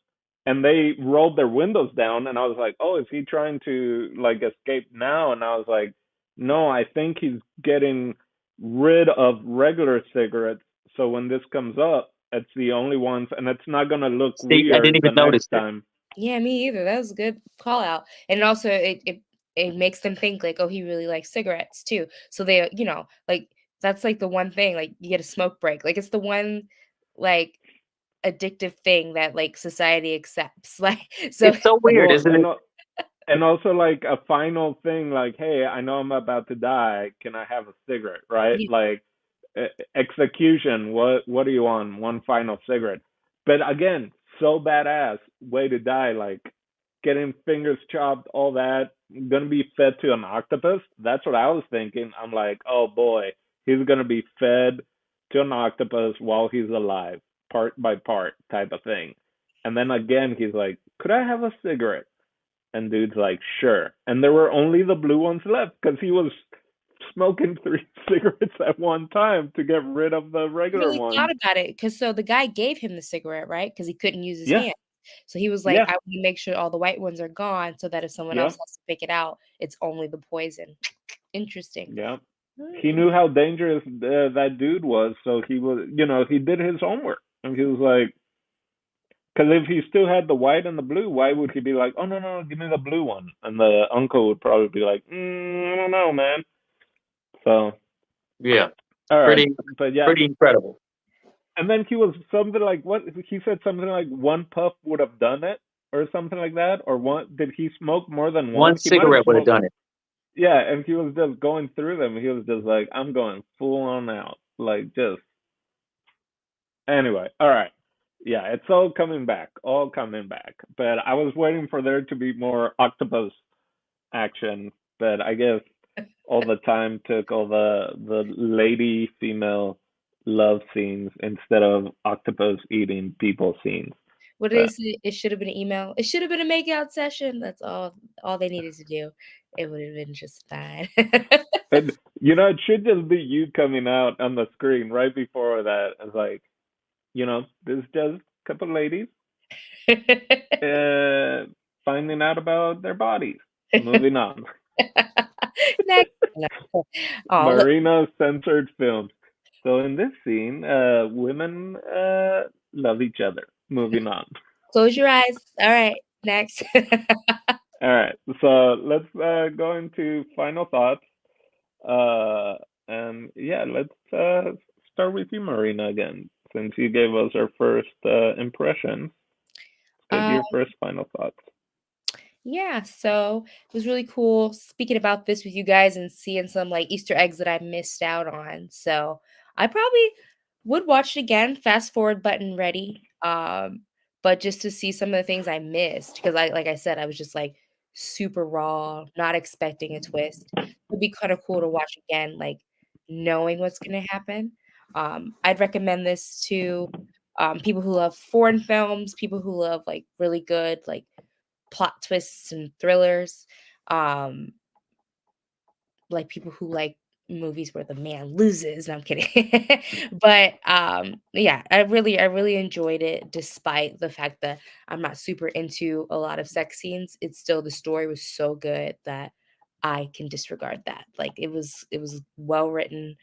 And they rolled their windows down, and I was like, "Oh, is he trying to like escape now?" And I was like, "No, I think he's getting rid of regular cigarettes. So when this comes up, it's the only ones, and it's not gonna look See, I didn't weird the even next notice it. time." Yeah, me either. That was a good call out. And also it makes them think like, oh, he really likes cigarettes too. So they, like that's like the one thing, like you get a smoke break. Like it's the one like addictive thing that like society accepts. Like so It's so weird, Well, isn't it? and also like a final thing, like, "Hey, I know I'm about to die. Can I have a cigarette?" Right? you- Like execution. What do you want? One final cigarette. But again, so badass way to die. Like getting fingers chopped, all that. Gonna be fed to an octopus. That's what I was thinking. I'm like, oh boy, he's gonna be fed to an octopus while he's alive, part by part type of thing. And then again, he's like, could I have a cigarette? And dude's like, sure. And there were only the blue ones left because he was smoking three cigarettes at one time to get rid of the regular really ones. thought about it because so the guy gave him the cigarette, right? Because he couldn't use his Yeah, hand. So he was like, yeah, I want to make sure all the white ones are gone so that if someone yeah, else has to pick it out, it's only the poison. Interesting. yeah. He Mm. knew how dangerous that dude was, so he was, he did his homework. And he was like, because if he still had the white and the blue, why would he be like, oh, no, no, give me the blue one? And the uncle would probably be like, I don't know, man. So, Yeah, all right. pretty But yeah, pretty incredible. and then he was something like what he said something like one puff would have done it or something like that, or one did he smoke more than One one? He might have cigarette would have smoked, done it. yeah, and he was just going through them. He was just like, I'm going full on out, like just anyway. All right, yeah, it's all coming back. But I was waiting for there to be more octopus action, but I guess all the time took all the lady female love scenes instead of octopus eating people scenes. What did they But say? It should have been an email. It should have been a makeout session. That's all they needed to do. It would have been just fine. and it should just be you coming out on the screen right before that. It's like, this is just a couple ladies uh finding out about their bodies. Moving on. Next. No. Oh, look, Marina censored films. So in this scene, women love each other. Moving on. close your eyes. All right, next. All right. So let's go into final thoughts. Uh, and yeah, let's start with you, Marina, again, since you gave us our first impressions. Get Um, your first final thoughts. yeah, so it was really cool speaking about this with you guys and seeing some like Easter eggs that I missed out on. So I probably would watch it again, fast forward button ready. But just to see some of the things I missed, because like I said, I was just like super raw, not expecting a twist. It'd be kind of cool to watch again, like knowing what's gonna happen. I'd recommend this to people who love foreign films, people who love like really good like plot twists and thrillers, um, like people who like movies where the man loses. No, I'm kidding. But yeah, I really enjoyed it despite the fact that I'm not super into a lot of sex scenes. It's still the story was so good that I can disregard that. Like it was well written,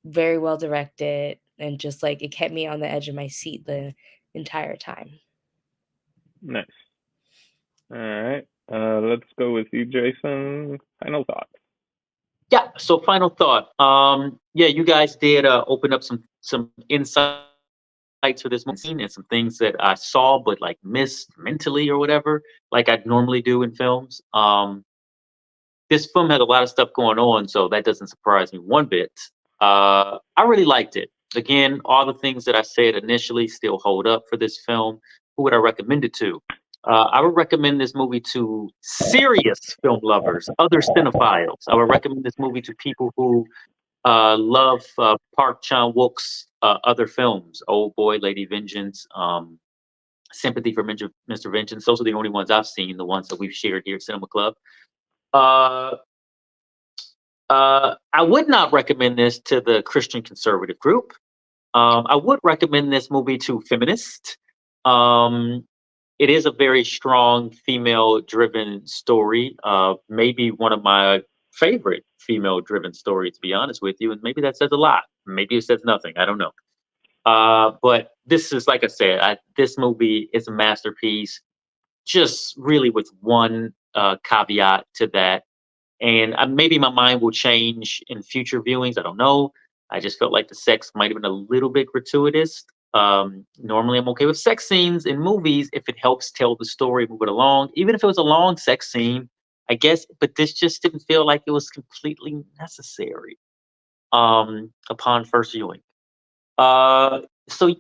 very well directed, and just like it kept me on the edge of my seat the entire time. Nice. All right. Let's go with you, Jason. Final thoughts. Yeah. So final thought. Yeah, you guys did open up some insights for this movie and some things that I saw but like missed mentally or whatever, like I normally do in films. This film had a lot of stuff going on, so that doesn't surprise me one bit. I really liked it. Again, all the things that I said initially still hold up for this film. Who would I recommend it to? I would recommend this movie to serious film lovers, other cinephiles. I would recommend this movie to people who love Park Chan-wook's other films, Old Boy, Lady Vengeance, Sympathy for Mr. Vengeance. Those are the only ones I've seen, the ones that we've shared here at Cinema Club. Uh, I would not recommend this to the Christian conservative group. I would recommend this movie to feminists. Um, it is a very strong female-driven story. Maybe one of my favorite female-driven stories, to be honest with you, and maybe that says a lot. Maybe it says nothing. I don't know. But this is, like I said, this movie is a masterpiece. Just really with one caveat to that, and maybe my mind will change in future viewings. I don't know. I just felt like the sex might have been a little bit gratuitous. Normally, I'm okay with sex scenes in movies if it helps tell the story, move it along. Even if it was a long sex scene, I guess. But this just didn't feel like it was completely necessary upon first viewing. So,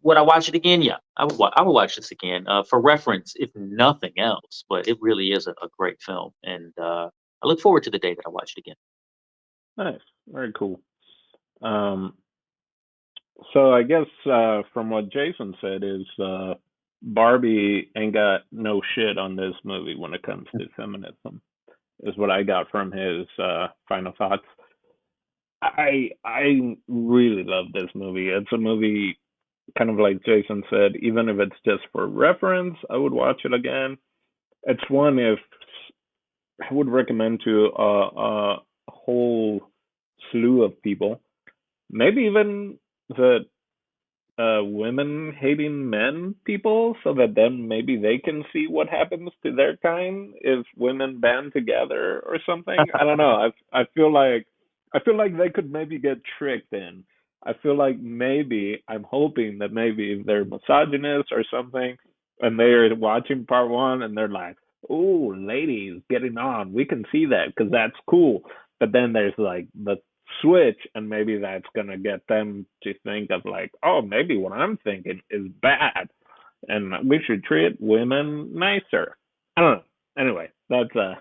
would I watch it again? Yeah, I would watch this again for reference, if nothing else. But it really is a great film, and I look forward to the day that I watch it again. Nice. Very cool. Um, so I guess from what Jason said is Barbie ain't got no shit on this movie when it comes to feminism. Is what I got from his final thoughts. I really love this movie. It's a movie kind of like Jason said, even if it's just for reference, I would watch it again. It's one if I would recommend to a whole slew of people, maybe even the women hating men people, so that then maybe they can see what happens to their kind if women band together or something. I don't know. I feel like they could maybe get tricked in. I feel like maybe I'm hoping that maybe if they're misogynist or something, and they're watching part one and they're like, "Oh, ladies getting on, we can see that because that's cool." But then there's like the switch, and maybe that's gonna get them to think of like, oh, maybe what I'm thinking is bad, and we should treat women nicer. I don't know. Anyway, that's a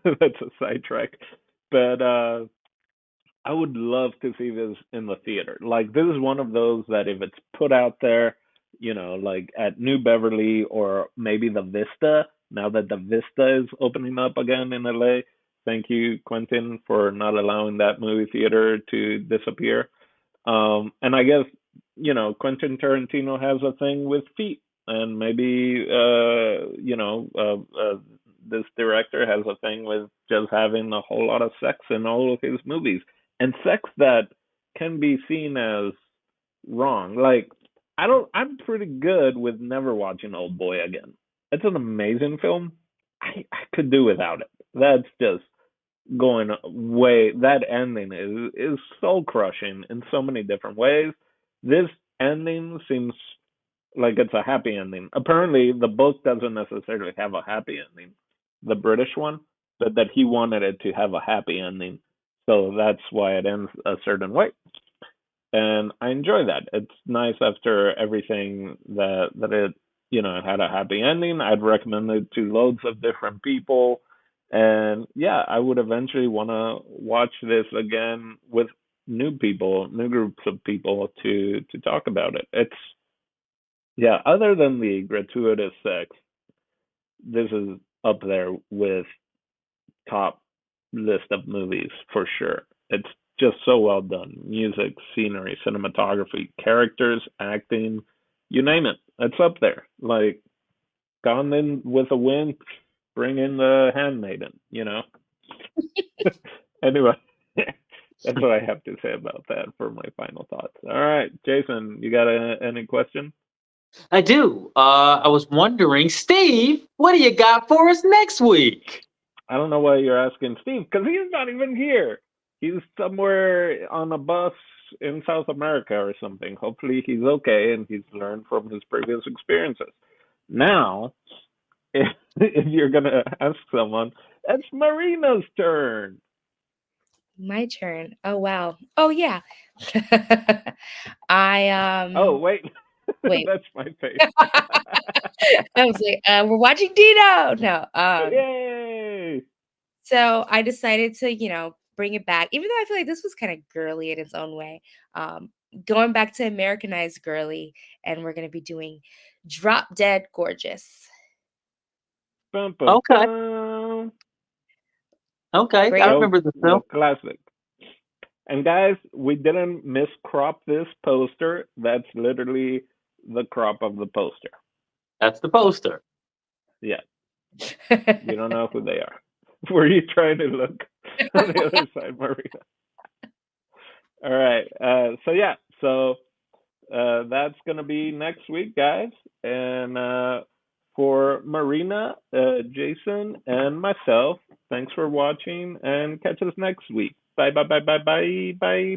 that's a sidetrack, but I would love to see this in the theater. Like this is one of those that if it's put out there, like at New Beverly or maybe the Vista, now that the Vista is opening up again in LA. Thank you, Quentin, for not allowing that movie theater to disappear. And I guess, Quentin Tarantino has a thing with feet, and maybe this director has a thing with just having a whole lot of sex in all of his movies, and sex that can be seen as wrong. Like I'm pretty good with never watching Old Boy again. It's an amazing film. I could do without it. That's just going way. That ending is soul crushing in so many different ways. This ending seems like it's a happy ending. Apparently, the book doesn't necessarily have a happy ending, the British one, but that he wanted it to have a happy ending. So that's why it ends a certain way. And I enjoy that. It's nice after everything that it had a happy ending. I'd recommend it to loads of different people. And yeah, I would eventually want to watch this again with new people, new groups of people to talk about it. It's yeah, other than the gratuitous sex, this is up there with top list of movies for sure. It's just so well done. Music, scenery, cinematography, characters, acting, you name it. It's up there. Like Gone in with a Wind, bring in the Handmaiden. Anyway, that's what I have to say about that for my final thoughts. All right, Jason, you got any question? I do. I was wondering, Steve, what do you got for us next week? I don't know why you're asking Steve, because he's not even here. He's somewhere on a bus in South America or something. Hopefully he's okay and he's learned from his previous experiences. Now, if you're gonna ask someone, it's Marina's turn. My turn. Oh wow. Oh yeah. I Oh wait, wait. that's my face. I was like, we're watching Dino. No. Yay! So I decided to, bring it back, even though I feel like this was kind of girly in its own way. Going back to Americanized girly, and we're gonna be doing Drop Dead Gorgeous. Bum, bum, Okay. bum. Okay, Great. I So remember the the film. classic. And guys, we didn't miscrop this poster. That's literally the crop of the poster. That's the poster. Yeah, we don't know who they are. Were you trying to look on the other side, Maria? All right. So that's gonna be next week, guys. And for Marina, Jason, and myself, thanks for watching, and catch us next week. Bye, bye, bye, bye, bye, bye.